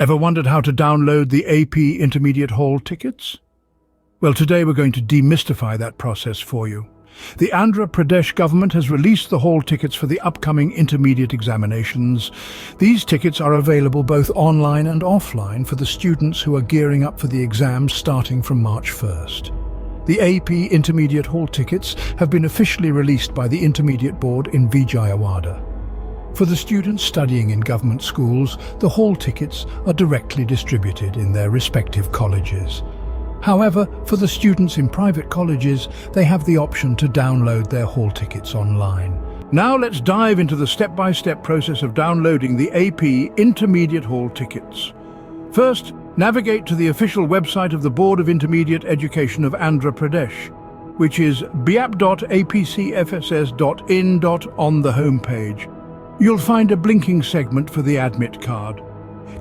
Ever wondered how to download the AP Intermediate Hall tickets? Well, today we're going to demystify that process for you. The Andhra Pradesh government has released the hall tickets for the upcoming intermediate examinations. These tickets are available both online and offline for the students who are gearing up for the exams starting from March 1st. The AP Intermediate Hall tickets have been officially released by the Intermediate Board in Vijayawada. For the students studying in government schools, the hall tickets are directly distributed in their respective colleges. However, for the students in private colleges, they have the option to download their hall tickets online. Now let's dive into the step-by-step process of downloading the AP Intermediate Hall tickets. First, navigate to the official website of the Board of Intermediate Education of Andhra Pradesh, which is biap.apcfss.in. On the homepage, you'll find a blinking segment for the admit card.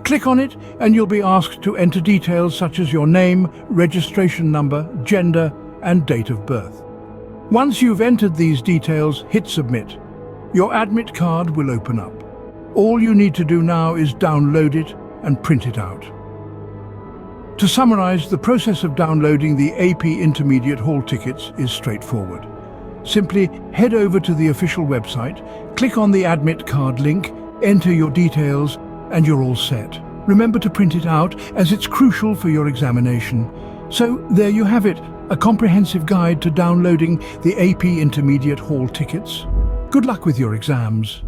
Click on it and you'll be asked to enter details such as your name, registration number, gender, and date of birth. Once you've entered these details, hit submit. Your admit card will open up. All you need to do now is download it and print it out. To summarize, the process of downloading the AP Intermediate Hall tickets is straightforward. Simply head over to the official website, click on the admit card link, enter your details, and you're all set. Remember to print it out as it's crucial for your examination. So there you have it, a comprehensive guide to downloading the AP Intermediate Hall tickets. Good luck with your exams.